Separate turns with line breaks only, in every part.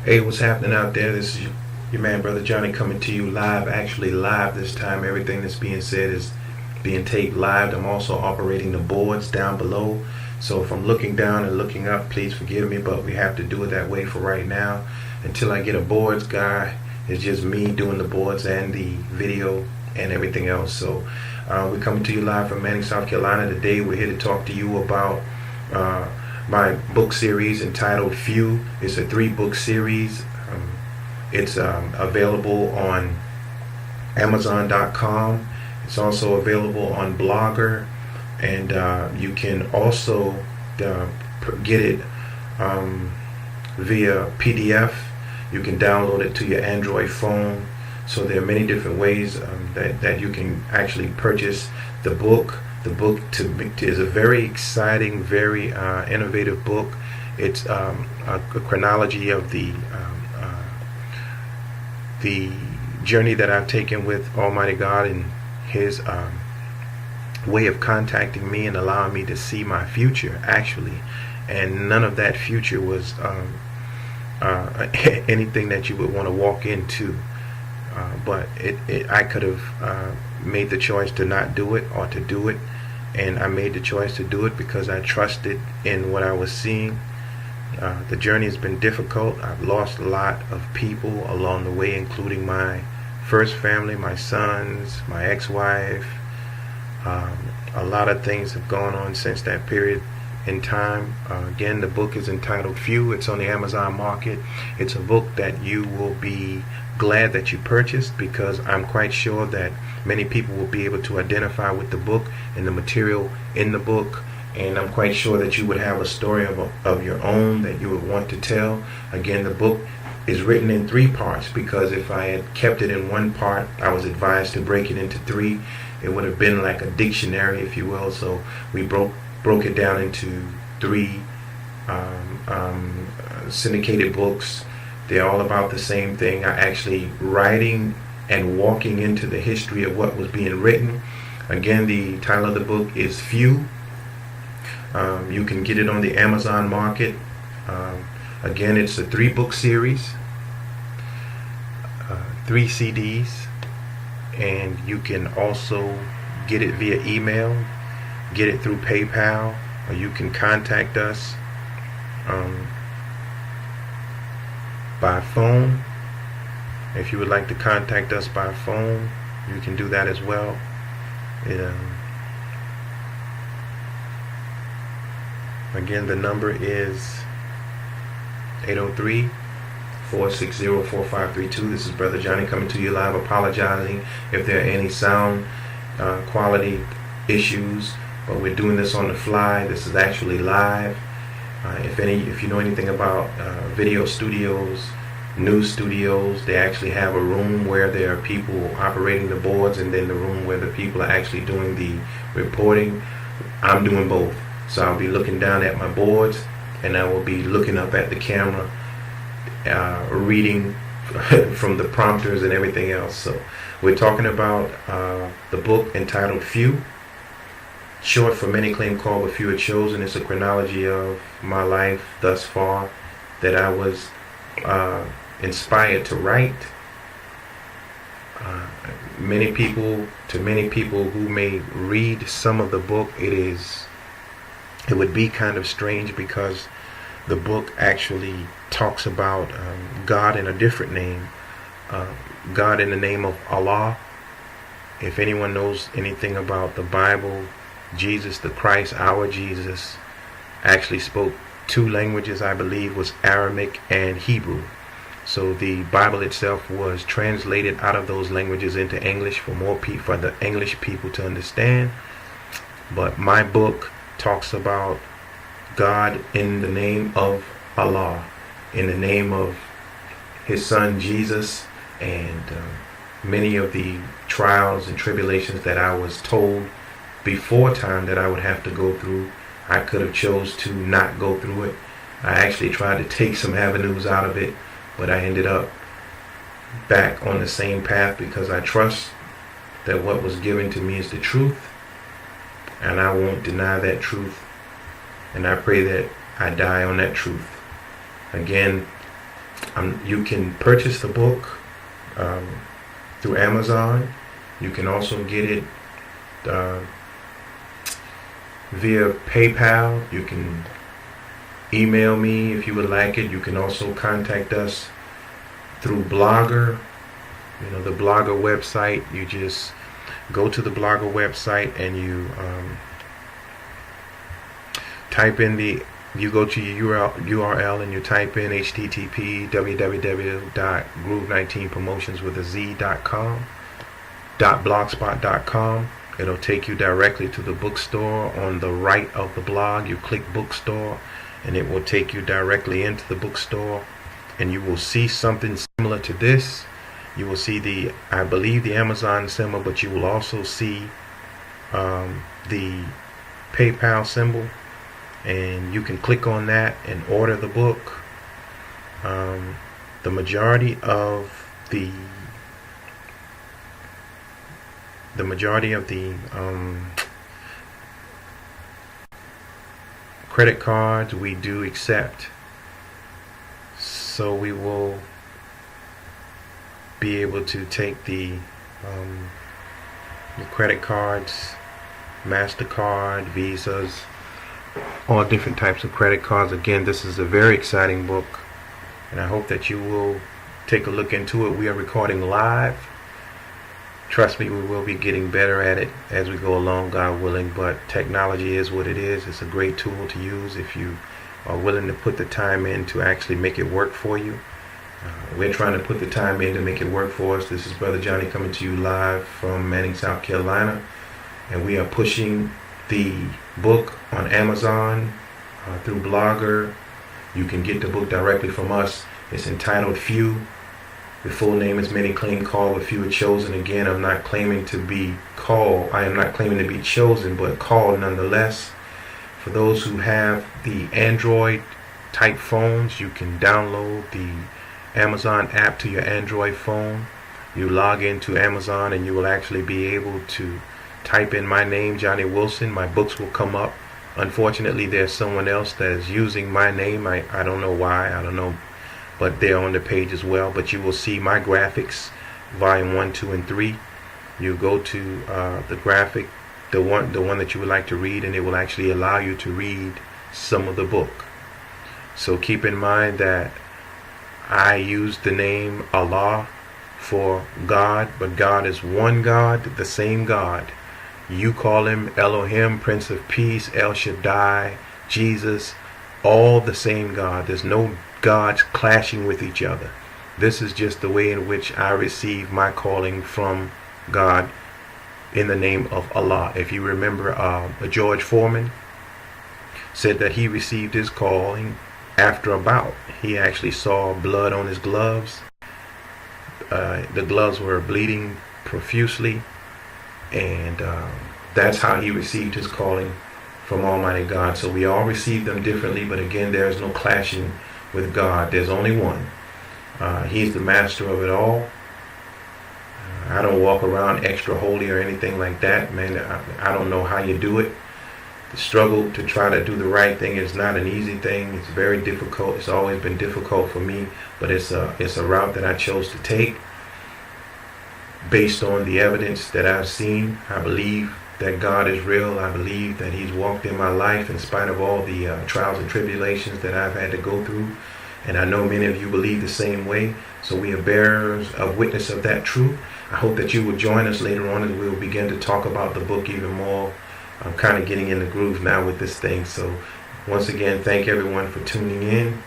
Hey, what's happening out there? This is your man, Brother Johnny, coming to you live, actually live this time. Everything that's being said is being taped live. I'm also operating the boards down below. So if I'm looking down and looking up, please forgive me, but we have to do it that way for right now. Until I get a boards guy, it's just me doing the boards and the video and everything else. So we're coming to you live from Manning, South Carolina. Today we're here to talk to you about my book series entitled Few. It's a 3-book series. It's available on Amazon.com. It's also available on Blogger, and you can also get it via PDF. You can download it to your Android phone. So there are many different ways that you can actually purchase the book. The book is a very exciting, very innovative book. It's a chronology of the journey that I've taken with Almighty God and His way of contacting me and allowing me to see my future, actually. And none of that future was anything that you would want to walk into. But I could have made the choice to not do it or to do it, and I made the choice to do it because I trusted in what I was seeing. The journey has been difficult. I've lost a lot of people along the way, including my first family, my sons, my ex-wife. A lot of things have gone on since that period in time. Again, the book is entitled Few. It's on the Amazon market. It's a book that you will be glad that you purchased, because I'm quite sure that many people will be able to identify with the book and the material in the book, and I'm quite sure that you would have a story of your own that you would want to tell. Again, the book is written in 3 parts, because if I had kept it in 1 part, I was advised to break it into 3. It would have been like a dictionary, if you will. So we broke it down into 3 syndicated books. They're all about the same thing. I actually writing and walking into the history of what was being written. Again, the title of the book is Few. You can get it on the Amazon market. Again, it's a 3-book series, 3 CDs, and you can also get it via email, get it through PayPal, or you can contact us by phone. If you would like to contact us by phone, you can do that as well. Again, the number is 803-460-4532. This is Brother Johnny coming to you live, apologizing if there are any sound quality issues, but we're doing this on the fly. This is actually live. If you know anything about video studios, news studios, they actually have a room where there are people operating the boards, and then the room where the people are actually doing the reporting. I'm doing both. So I'll be looking down at my boards, and I will be looking up at the camera, reading from the prompters and everything else. So we're talking about the book entitled Few. Short for many claim called, but few are chosen. It's a chronology of my life thus far that I was inspired to write. Many people who may read some of the book, it would be kind of strange, because the book actually talks about God in a different name, God in the name of Allah. If anyone knows anything about the Bible, Jesus the Christ, our Jesus, actually spoke 2 languages, I believe, was Aramaic and Hebrew. So the Bible itself was translated out of those languages into English for the English people to understand. But my book talks about God in the name of Allah, in the name of His Son Jesus, and many of the trials and tribulations that I was told before time that I would have to go through. I could have chose to not go through it. I actually tried to take some avenues out of it, but I ended up back on the same path, because I trust that what was given to me is the truth, and I won't deny that truth. And I pray that I die on that truth. Again, You can purchase the book through Amazon. You can also get it via PayPal. You can email me if you would like it. You can also contact us through Blogger. The Blogger website. You just go to the Blogger website and you type in you go to your URL and you type in http www.groove19promotionswithaz.com .blogspot.com. It'll take you directly to the bookstore. On the right of the blog, you click bookstore and it will take you directly into the bookstore, and you will see something similar to this. You will see I believe the Amazon symbol, but you will also see the PayPal symbol, and you can click on that and order the book. The majority of the credit cards we do accept, so we will be able to take the credit cards, MasterCard, Visas, all different types of credit cards. Again, this is a very exciting book, and I hope that you will take a look into it. We are recording live. Trust me, we will be getting better at it as we go along, God willing, but technology is what it is. It's a great tool to use if you are willing to put the time in to actually make it work for you. We're trying to put the time in to make it work for us. This is Brother Johnny coming to you live from Manning, South Carolina, and we are pushing the book on Amazon through Blogger. You can get the book directly from us. It's entitled Few. The full name is Many Claim Called, but Few Are Chosen. Again, I'm not claiming to be called. I am not claiming to be chosen, but called nonetheless. For those who have the Android type phones, you can download the Amazon app to your Android phone. You log into Amazon and you will actually be able to type in my name, Johnny Wilson. My books will come up. Unfortunately, there's someone else that is using my name. I don't know why. I don't know. But they're on the page as well. But you will see my graphics, volume 1, 2, and 3. You go to the graphic, the one that you would like to read, and it will actually allow you to read some of the book. So keep in mind that I use the name Allah for God, but God is one God, the same God. You call him Elohim, Prince of Peace, El Shaddai, Jesus, all the same God. There's no gods clashing with each other. This is just the way in which I receive my calling from God in the name of Allah. If you remember, George Foreman said that he received his calling after a bout. He actually saw blood on his gloves. The gloves were bleeding profusely, and that's how he received his calling from Almighty God. So we all receive them differently, but again, there is no clashing with God. There's only one. He's the master of it all. I don't walk around extra holy or anything like that, man. I don't know how you do it. The struggle to try to do the right thing is not an easy thing. It's very difficult. It's always been difficult for me, but it's a route that I chose to take based on the evidence that I've seen. I believe that God is real. I believe that he's walked in my life in spite of all the trials and tribulations that I've had to go through. And I know many of you believe the same way. So we are bearers of witness of that truth. I hope that you will join us later on as we'll begin to talk about the book even more. I'm kind of getting in the groove now with this thing. So once again, thank everyone for tuning in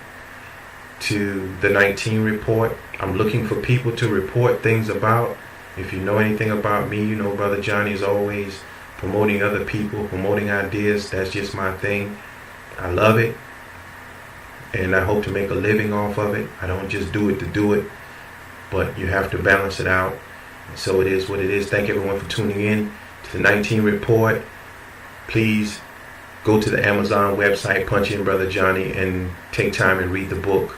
to the 19 Report. I'm looking for people to report things about. If you know anything about me, you know Brother Johnny is always promoting other people, promoting ideas. That's just my thing. I love it, and I hope to make a living off of it. I don't just do it to do it, but you have to balance it out. So it is what it is. Thank everyone for tuning in to the 19 Report. Please go to the Amazon website, punch in Brother Johnny, and take time and read the book.